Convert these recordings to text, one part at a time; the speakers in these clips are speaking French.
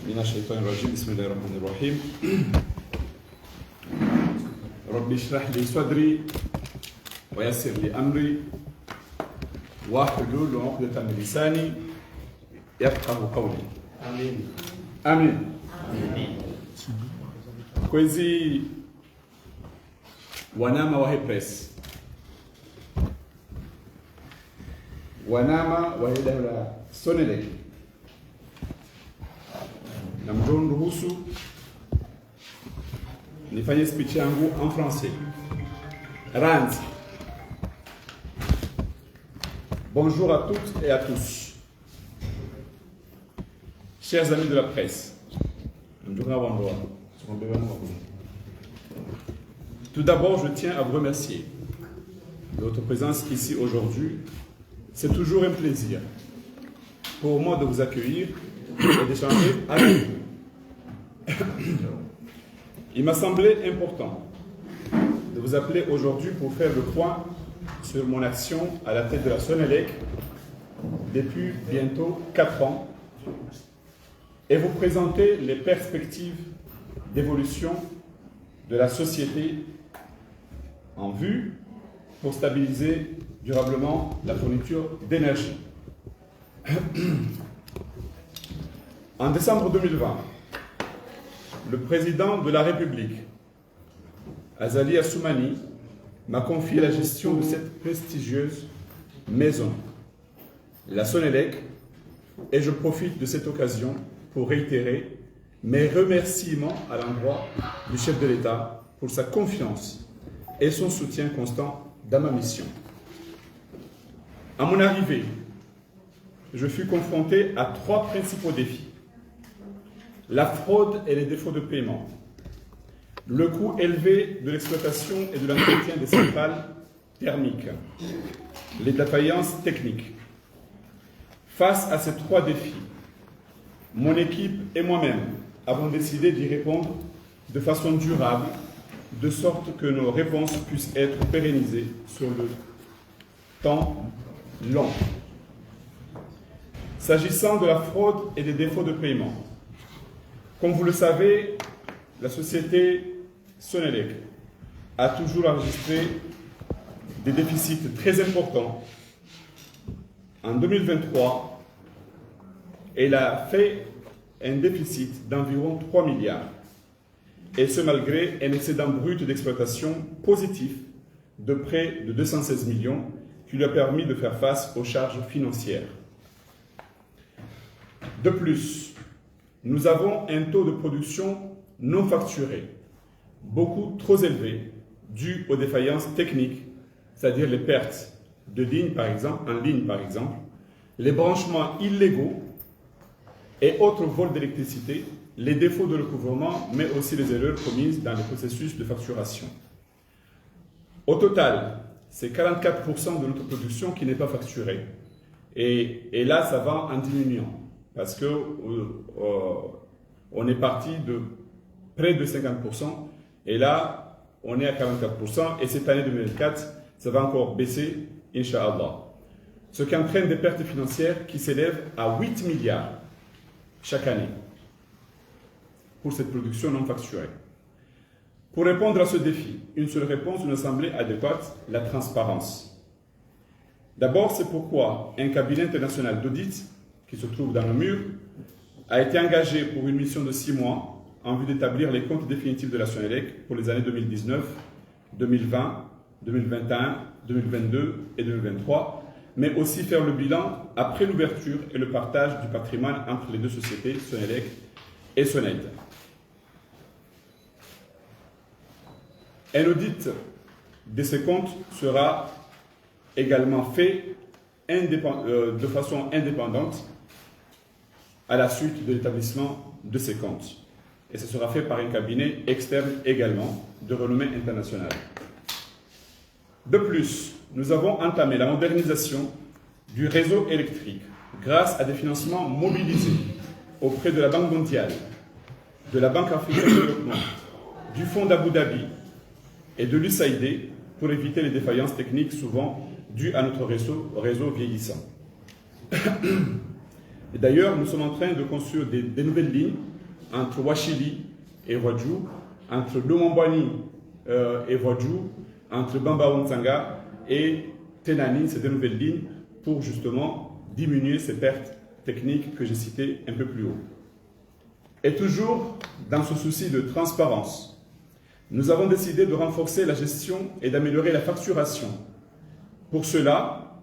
من الشيطان الرجيم بسم الله الرحمن الرحيم رب اشرح لي صدري ويسر لي أمري واحلل عقدة من لساني يفقهوا قولي آمين آمين kwezi wanama wa press wanama wa dawla Sonelec na mruhusu nifanye speech yangu en français. Rand. Bonjour à toutes et à tous. Chers amis de la presse. Tout d'abord, je tiens à vous remercier de votre présence ici aujourd'hui. C'est toujours un plaisir pour moi de vous accueillir et d'échanger avec vous. Il m'a semblé important de vous appeler aujourd'hui pour faire le point sur mon action à la tête de la Sonelec depuis bientôt 4 ans et vous présenter les perspectives d'évolution de la société en vue pour stabiliser durablement la fourniture d'énergie. En décembre 2020, le président de la République, Azali Assoumani, m'a confié la gestion de cette prestigieuse maison, la Sonelec, et je profite de cette occasion pour réitérer mes remerciements à l'endroit du chef de l'État pour sa confiance et son soutien constant dans ma mission. À mon arrivée, je fus confronté à 3 principaux défis. La fraude et les défauts de paiement, le coût élevé de l'exploitation et de l'entretien des centrales thermiques, les défaillances techniques. Face à ces 3 défis, mon équipe et moi-même avons décidé d'y répondre de façon durable, de sorte que nos réponses puissent être pérennisées sur le temps long. S'agissant de la fraude et des défauts de paiement, comme vous le savez, la société Sonelec a toujours enregistré des déficits très importants. En 2023, elle a fait un déficit d'environ 3 milliards, et ce malgré un excédent brut d'exploitation positif de près de 216 millions qui lui a permis de faire face aux charges financières. De plus, nous avons un taux de production non facturé, beaucoup trop élevé, dû aux défaillances techniques, c'est-à-dire les pertes de ligne par exemple, les branchements illégaux et autres vols d'électricité, les défauts de recouvrement, mais aussi les erreurs commises dans le processus de facturation. Au total, c'est 44% de notre production qui n'est pas facturée. Et là, ça va en diminuant. Parce que on est parti de près de 50% et là, on est à 44%. Et cette année 2024, ça va encore baisser, Inch'Allah. Ce qui entraîne des pertes financières qui s'élèvent à 8 milliards chaque année pour cette production non facturée. Pour répondre à ce défi, une seule réponse nous a semblé adéquate, la transparence. D'abord, c'est pourquoi un cabinet international d'audit qui se trouve dans le mur, a été engagé pour une mission de 6 mois en vue d'établir les comptes définitifs de la Sonelec pour les années 2019, 2020, 2021, 2022 et 2023, mais aussi faire le bilan après l'ouverture et le partage du patrimoine entre les 2 sociétés, Sonelec et Soned. Un audit de ces comptes sera également fait de façon indépendante à la suite de l'établissement de ces comptes. Et ce sera fait par un cabinet externe également, de renommée internationale. De plus, nous avons entamé la modernisation du réseau électrique grâce à des financements mobilisés auprès de la Banque mondiale, de la Banque africaine de développement, du Fonds d'Abu Dhabi et de l'USAID pour éviter les défaillances techniques souvent dues à notre réseau vieillissant. Et d'ailleurs, nous sommes en train de construire des nouvelles lignes entre Ouachili et Rwadjou, entre Lomambwani et Rwadjou, entre Bamba-Ontsanga et Tenani, ces deux nouvelles lignes, pour justement diminuer ces pertes techniques que j'ai citées un peu plus haut. Et toujours dans ce souci de transparence, nous avons décidé de renforcer la gestion et d'améliorer la facturation. Pour cela,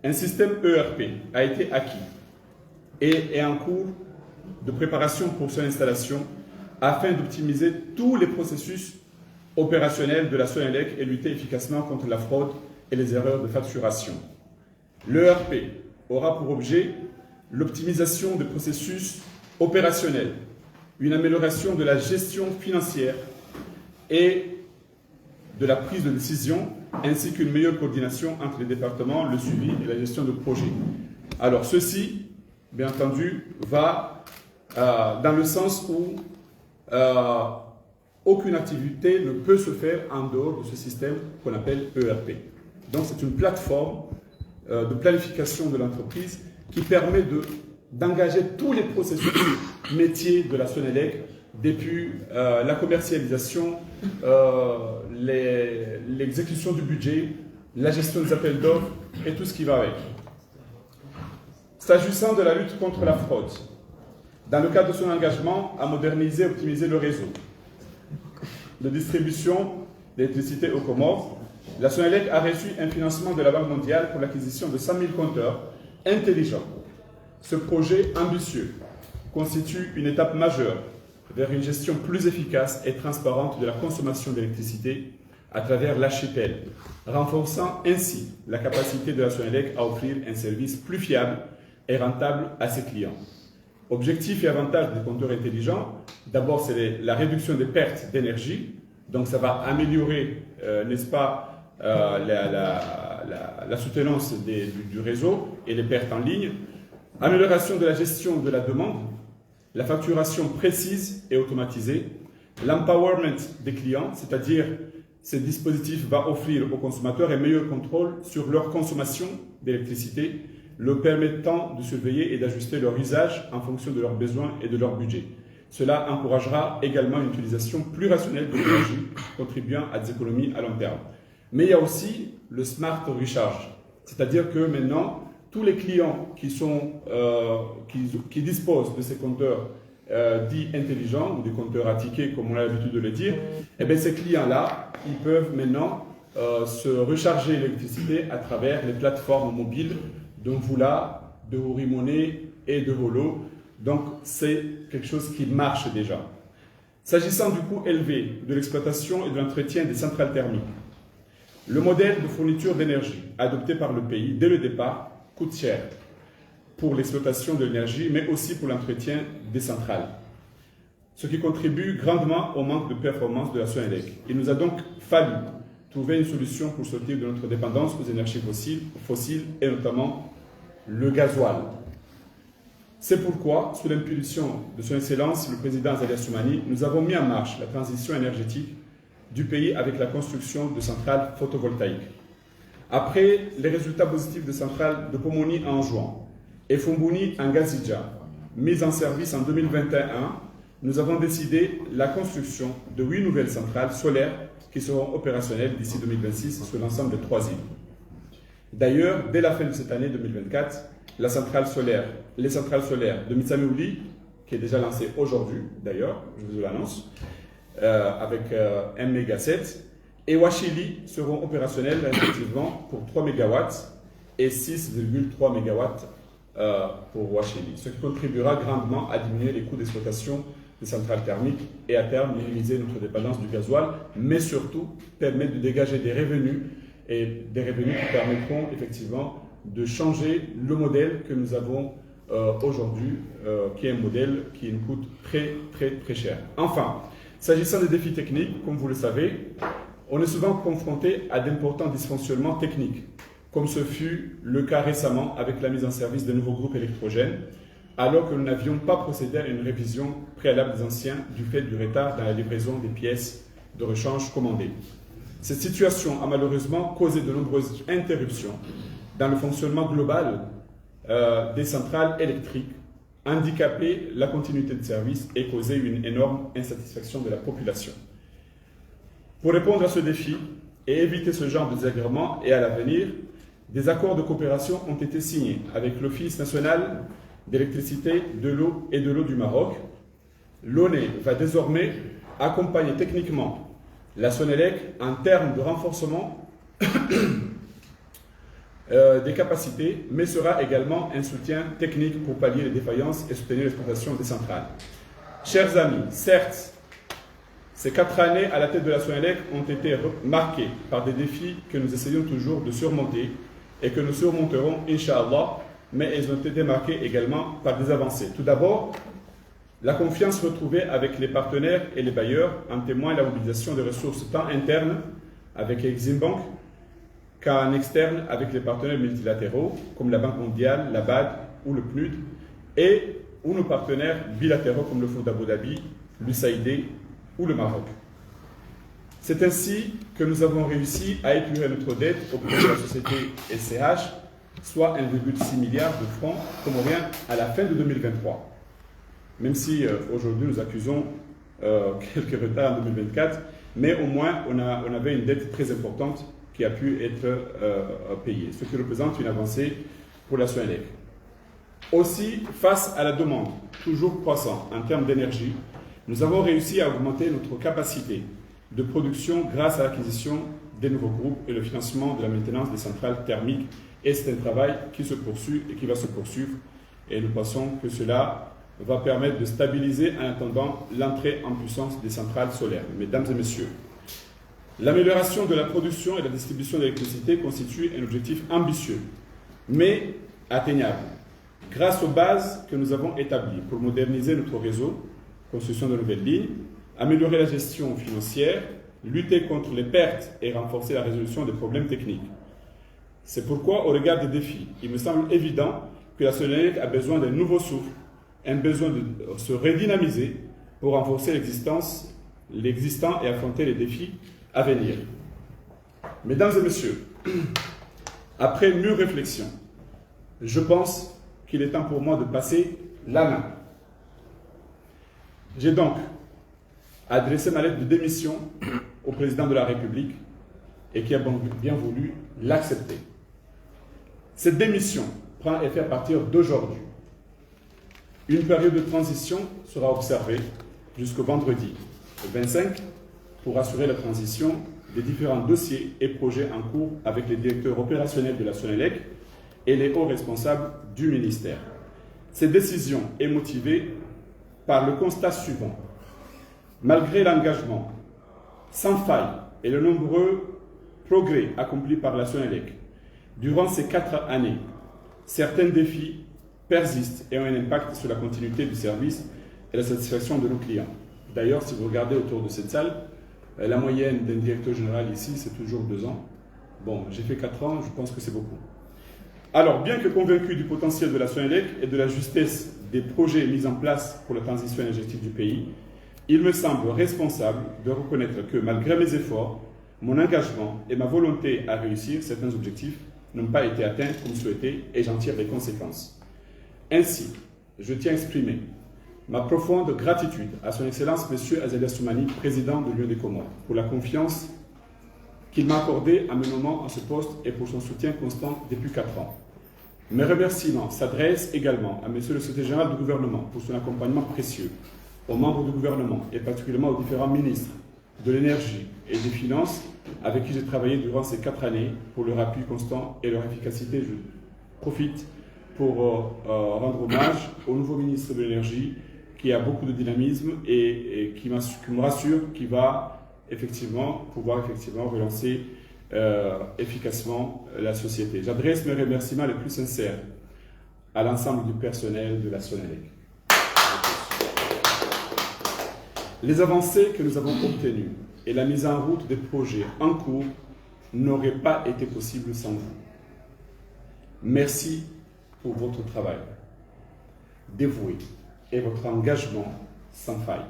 un système ERP a été acquis et est en cours de préparation pour son installation afin d'optimiser tous les processus opérationnels de la Sonelec et lutter efficacement contre la fraude et les erreurs de facturation. L'ERP aura pour objet l'optimisation des processus opérationnels, une amélioration de la gestion financière et de la prise de décision, ainsi qu'une meilleure coordination entre les départements, le suivi et la gestion de projet. Alors ceci, bien entendu, va dans le sens où aucune activité ne peut se faire en dehors de ce système qu'on appelle ERP. Donc c'est une plateforme de planification de l'entreprise qui permet d'engager tous les processus métiers de la Sonelec, depuis la commercialisation, l'exécution du budget, la gestion des appels d'offres et tout ce qui va avec. S'agissant de la lutte contre la fraude, dans le cadre de son engagement à moderniser et optimiser le réseau de distribution d'électricité aux Comores, la Sonelec a reçu un financement de la Banque mondiale pour l'acquisition de 100 000 compteurs intelligents. Ce projet ambitieux constitue une étape majeure vers une gestion plus efficace et transparente de la consommation d'électricité à travers l'archipel, renforçant ainsi la capacité de la Sonelec à offrir un service plus fiable et rentable à ses clients. Objectif et avantage des compteurs intelligents, d'abord c'est la réduction des pertes d'énergie, donc ça va améliorer, n'est-ce pas, la soutenance du réseau et les pertes en ligne, amélioration de la gestion de la demande, la facturation précise et automatisée, l'empowerment des clients, c'est-à-dire ce dispositif va offrir aux consommateurs un meilleur contrôle sur leur consommation d'électricité, leur permettant de surveiller et d'ajuster leur usage en fonction de leurs besoins et de leur budget. Cela encouragera également une utilisation plus rationnelle de l'énergie, contribuant à des économies à long terme. Mais il y a aussi le Smart Recharge, c'est-à-dire que maintenant, tous les clients qui disposent de ces compteurs dits intelligents ou des compteurs à tickets, comme on a l'habitude de le dire, eh bien, ces clients-là, ils peuvent maintenant se recharger l'électricité à travers les plateformes mobiles de Mvula, de Horimoney et de Volo. Donc, c'est quelque chose qui marche déjà. S'agissant du coût élevé de l'exploitation et de l'entretien des centrales thermiques, le modèle de fourniture d'énergie adopté par le pays dès le départ coûte cher pour l'exploitation de l'énergie, mais aussi pour l'entretien des centrales, ce qui contribue grandement au manque de performance de la Sonelec. Il nous a donc fallu trouver une solution pour sortir de notre dépendance aux énergies fossiles et notamment le gasoil. C'est pourquoi, sous l'impulsion de son Excellence, le président Azali Assoumani, nous avons mis en marche la transition énergétique du pays avec la construction de centrales photovoltaïques. Après les résultats positifs de centrales de Pomoni en juin et Fumbuni en Gazidja, mises en service en 2021, nous avons décidé la construction de 8 nouvelles centrales solaires qui seront opérationnelles d'ici 2026 sur l'ensemble de 3 îles. D'ailleurs, dès la fin de cette année 2024, les centrales solaires de Mitsameouli, qui est déjà lancée aujourd'hui, d'ailleurs, je vous l'annonce, avec 1 MW7, et Ouachili seront opérationnels respectivement pour 3 MW et 6,3 MW pour Ouachili, ce qui contribuera grandement à diminuer les coûts d'exploitation des centrales thermiques et à terme minimiser notre dépendance du gasoil, mais surtout permettre de dégager des revenus et des revenus qui permettront effectivement de changer le modèle que nous avons aujourd'hui, qui est un modèle qui nous coûte très cher. Enfin, s'agissant des défis techniques, comme vous le savez, on est souvent confronté à d'importants dysfonctionnements techniques, comme ce fut le cas récemment avec la mise en service de nouveaux groupes électrogènes, alors que nous n'avions pas procédé à une révision préalable des anciens du fait du retard dans la livraison des pièces de rechange commandées. Cette situation a malheureusement causé de nombreuses interruptions dans le fonctionnement global des centrales électriques handicaper la continuité de service et causer une énorme insatisfaction de la population. Pour répondre à ce défi et éviter ce genre de désagréments et à l'avenir, des accords de coopération ont été signés avec l'Office national d'électricité, de l'eau et de l'eau du Maroc. L'ONE va désormais accompagner techniquement la Sonelec en termes de renforcement des capacités, mais sera également un soutien technique pour pallier les défaillances et soutenir l'exploitation des centrales. Chers amis, certes, ces 4 années à la tête de la Sonelec ont été marquées par des défis que nous essayons toujours de surmonter et que nous surmonterons, Inch'Allah, mais elles ont été marquées également par des avancées. Tout d'abord, la confiance retrouvée avec les partenaires et les bailleurs en témoigne la mobilisation des ressources tant internes avec Exim Bank qu'en externe avec les partenaires multilatéraux comme la Banque mondiale, la BAD ou le PNUD et ou nos partenaires bilatéraux comme le Fonds d'Abu Dhabi, l'USAID ou le Maroc. C'est ainsi que nous avons réussi à épurer notre dette auprès de la société SCH, soit 1,6 milliard de francs, comme on revient à la fin de 2023. Même si aujourd'hui nous accusons quelques retards en 2024, mais au moins on avait une dette très importante qui a pu être payée, ce qui représente une avancée pour la Sonelec. Aussi, face à la demande toujours croissante en termes d'énergie, nous avons réussi à augmenter notre capacité de production grâce à l'acquisition des nouveaux groupes et le financement de la maintenance des centrales thermiques. Et c'est un travail qui se poursuit et qui va se poursuivre. Et nous pensons que cela va permettre de stabiliser en attendant l'entrée en puissance des centrales solaires. Mesdames et messieurs, l'amélioration de la production et de la distribution d'électricité constitue un objectif ambitieux, mais atteignable, grâce aux bases que nous avons établies pour moderniser notre réseau, construction de nouvelles lignes, améliorer la gestion financière, lutter contre les pertes et renforcer la résolution des problèmes techniques. C'est pourquoi, au regard des défis, il me semble évident que la Sonelec a besoin d'un nouveau souffle, un besoin de se redynamiser pour renforcer l'existant et affronter les défis à venir. Mesdames et messieurs, après une mûre réflexion, je pense qu'il est temps pour moi de passer la main. J'ai donc adressé ma lettre de démission au président de la République et qui a bien voulu l'accepter. Cette démission prend effet à partir d'aujourd'hui. Une période de transition sera observée jusqu'au vendredi 25 pour assurer la transition des différents dossiers et projets en cours avec les directeurs opérationnels de la Sonelec et les hauts responsables du ministère. Cette décision est motivée par le constat suivant. Malgré l'engagement sans faille et le nombreux progrès accomplis par la Sonelec durant ces 4 années, certains défis persistent et ont un impact sur la continuité du service et la satisfaction de nos clients. D'ailleurs, si vous regardez autour de cette salle, la moyenne d'un directeur général ici, c'est toujours 2 ans. Bon, j'ai fait 4 ans, je pense que c'est beaucoup. Alors, bien que convaincu du potentiel de la Sonelec et de la justesse des projets mis en place pour la transition énergétique du pays, il me semble responsable de reconnaître que, malgré mes efforts, mon engagement et ma volonté à réussir certains objectifs n'ont pas été atteints comme souhaité et j'en tire les conséquences. Ainsi, je tiens à exprimer ma profonde gratitude à son Excellence M. Azali Assoumani, président de l'Union des Comores, pour la confiance qu'il m'a accordée à me nommant à ce poste et pour son soutien constant depuis 4 ans. Mes remerciements s'adressent également à M. le secrétaire général du gouvernement pour son accompagnement précieux, aux membres du gouvernement et particulièrement aux différents ministres de l'énergie et des finances avec qui j'ai travaillé durant ces 4 années pour leur appui constant et leur efficacité. Je profite pour rendre hommage au nouveau ministre de l'énergie qui a beaucoup de dynamisme et qui me rassure qu'il va pouvoir relancer efficacement la société. J'adresse mes remerciements les plus sincères à l'ensemble du personnel de la Sonelec. Les avancées que nous avons obtenues et la mise en route des projets en cours n'auraient pas été possibles sans vous. Merci pour votre travail dévoué et votre engagement sans faille.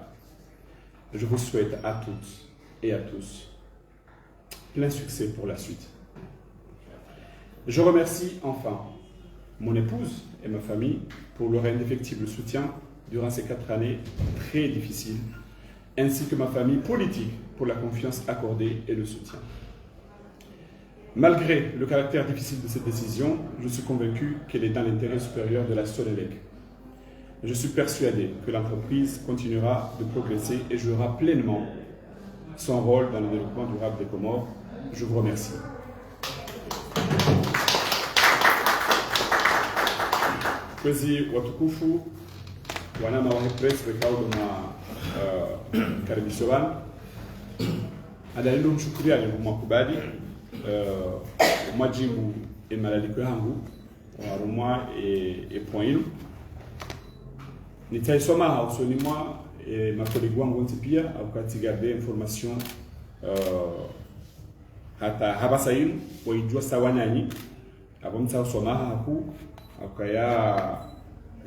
Je vous souhaite à toutes et à tous plein succès pour la suite. Je remercie enfin mon épouse et ma famille pour leur indéfectible soutien durant ces 4 années très difficiles, ainsi que ma famille politique pour la confiance accordée et le soutien. Malgré le caractère difficile de cette décision, je suis convaincu qu'elle est dans l'intérêt supérieur de la Sonelec. Je suis persuadé que l'entreprise continuera de progresser et jouera pleinement son rôle dans le développement durable des Comores. Je vous remercie. Kwezi watukufu wanama wa press rekaudo na karibisho wanu adalindo mshukuria mwakubali mwajibu emalaliko yangu warumwa point nitaisoma hausoni mwa makolegi wangu nti pia wakati garde information hata habasa yinu waijua sawanyanyi abomta usoma haku akaya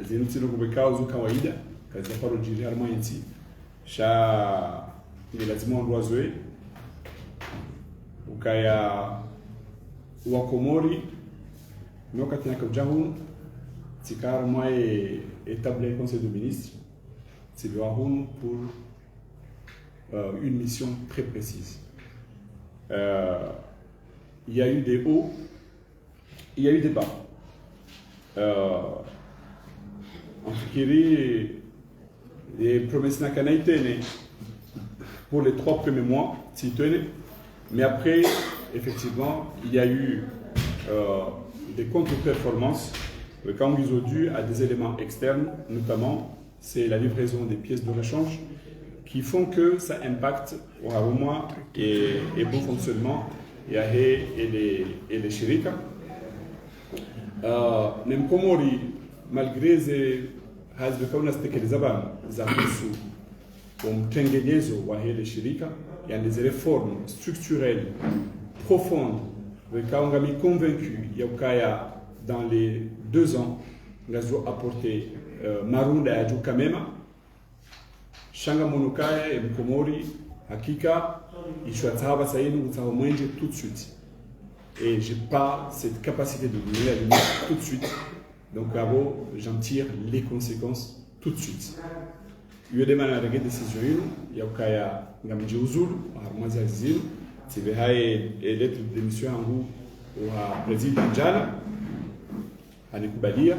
zinutiro kubekao zu kawaida kazi ya paro jiri harmo yinti sha ni lazima ndwazwe ukaya wakomori nyoka tinaka ujahu tikar moye établir le conseil de ministres c'est le Haroun pour une mission très précise. Il y a eu des hauts, il y a eu des bas. En fait, les promesses n'a qu'à été pour les 3 premiers mois, mais après, effectivement, il y a eu des contre-performances quand ils ont dû à des éléments externes, notamment c'est la livraison des pièces de rechange qui font que ça impacte au moins et bon fonctionnement et les shirika. Même Komori, malgré ces hasbe kauna stekelizaba za kuhusu umtengenezo wa hele shirika, il y a des réformes structurelles profondes. Quand on est convaincu, il y a dans les 2 ans, nous avons apporté Marunda ya Jukamema, Shanga Monokaya et Mkomori, Hakika, Ishuatahaba Sayenu, Utahomwenje tout de suite. Et je n'ai pas cette capacité de donner la lumière tout de suite. Donc, j'en tire les conséquences tout de suite. Il y a des manières de décision, il y a Kaya Gamji Uzul, Harmazi Azil, Tibehae et lettre de démission en vous au président Jala. Anikubalia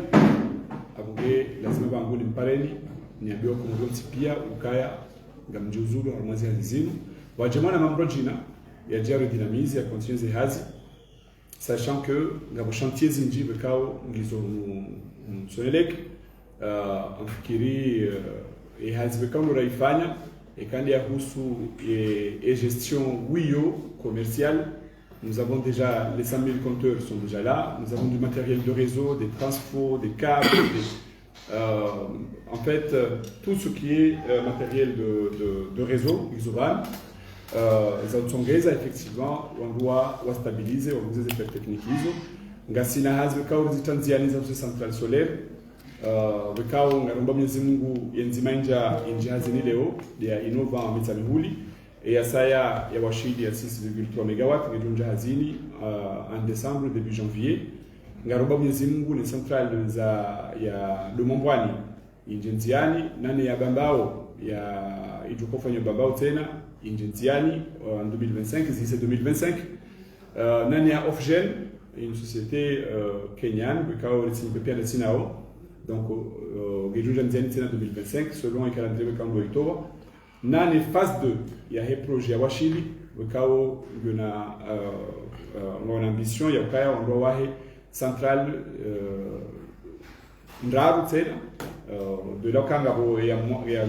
abuge lazima bangu limpareni niambiwa kumgonti pia ukaya ngamjuzuru harmazi hazinu wajamana mambrojina ya jaro dinamizi ya continuer hazi sachant que ngabo chantier zinji bekao ngizo Sonelec afikiri hazi bekao raifanya kandi ya husu gestion wiyo commerciale. Nous avons déjà, les 100 000 compteurs sont déjà là, nous avons du matériel de réseau, des transfos, des câbles, en fait, tout ce qui est matériel de réseau, Isoban, Zautsongeza, effectivement, on doit stabiliser, on doit des techniques ISO. Ngasina has bekao zitanziani za centrale solaire, bekao ngaromba Mwenyezi Mungu yenzimainja injihazi leo ya Innova Mitamihuli. Et à ça, il y a Washidi à 6,3 MW, qui est hazini en décembre, début janvier. Ngaroba Mwezimungu, les centrales, il y a le Mombwani, Injenziani, Nane ya Bambao, il y a Idjokofanya Bambao Tena, Injenziani, en 2025, c'est 2025. Nane ya Ofgen, une société kenyane, Bekao Ritsinipepia de Sinao, donc Gejunjanziani Tena 2025, selon le calendrier Bekambo Itoba. Nane phase 2, il y a un projet à Washili, on a ambition, il y a on doit avoir centrale Ndraru tena de la Kangabo et à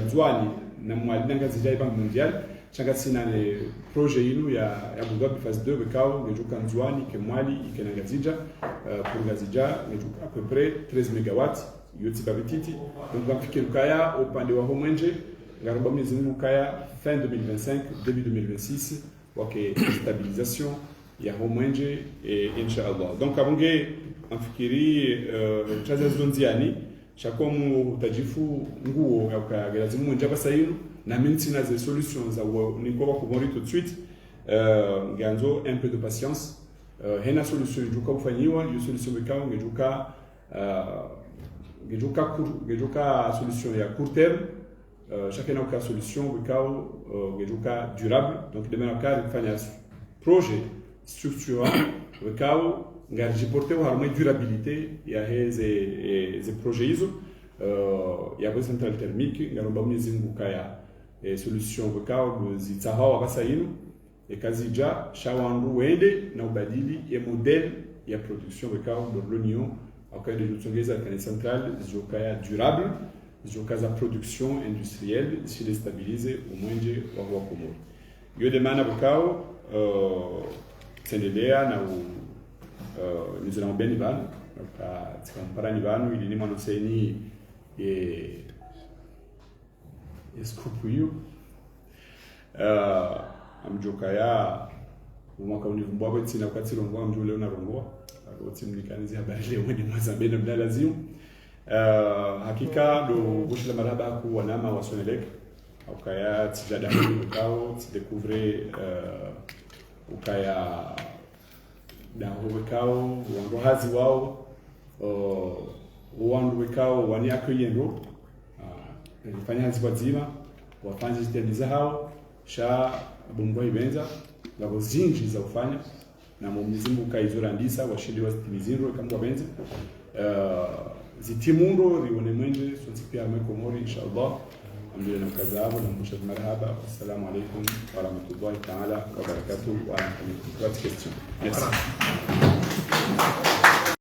Zouani, Namwalanga Zidai Banque mondiale, Changatsina les projets il y a Abu Dhabi phase 2, Bekao, Nejukan Zouani, Kemwali, Ikenangazija, pour Gazija, à peu près 13 MW, Yotibabititi, donc Bamfike Lukaya, au Pandewa Homenje. Garoba Mwezimungu Kaya fin 2025, début 2026, ok, stabilisation, il y a Homwenje et Inch'Allah. Donc, abonge amfikiri chaza zonziani, chakomu tajifu nguo ya ukagelazimu njaba sayiru, na mintina ze solutions za nikoba kumori tout de suite, ganzo un peu de patience. Hena solution juka ufanyiwa, yu solution bekawa ngejuka gejoka solution à court terme, chacun a une solution gejoka durable. Donc demain on a un projet structurant ngarji porter uma durabilité ya ces projets iso ya kwa centrale thermique ngaromba mnyezinguka ya solution bukao zitsahawa kasaino ekazija shawandu wende na ubadili ya modèle ya production bukao de l'Union akaya de l'Utsongeza kana centrale zokaya durable zoka za production industrielle si les stabiliser au mwenje wa Komoro yo demana bukao tsendelea na nizona mbeni banu tikampara banu ili ni manoseni escopo hiyo amjoka ya umwaka univumbwa kwa tsina kwa tsirongo mjule una rongo akotsimnikanizi habari leo ni mwazambeni mdala zimu hakika do bushila maraba ku wanama wa Sonelec ukaya tijada ukao découvrir ukaya na wekao wangohazi wao wandu wekao wani akuyendo nifanya hazi kwa zima wafanya zitemiza hao sha bungwa ibenza ngabo zinji za ufanya na mumizimbu kaizura ndisa washindi wa zitimiziro kama benza zitimundo rione mwende sotipia Komoro inshallah ambaye na kazabo na mshad marhaba assalamu alaykum wa rahmatullahi ta'ala wa barakatuh wa alaykum wa question merci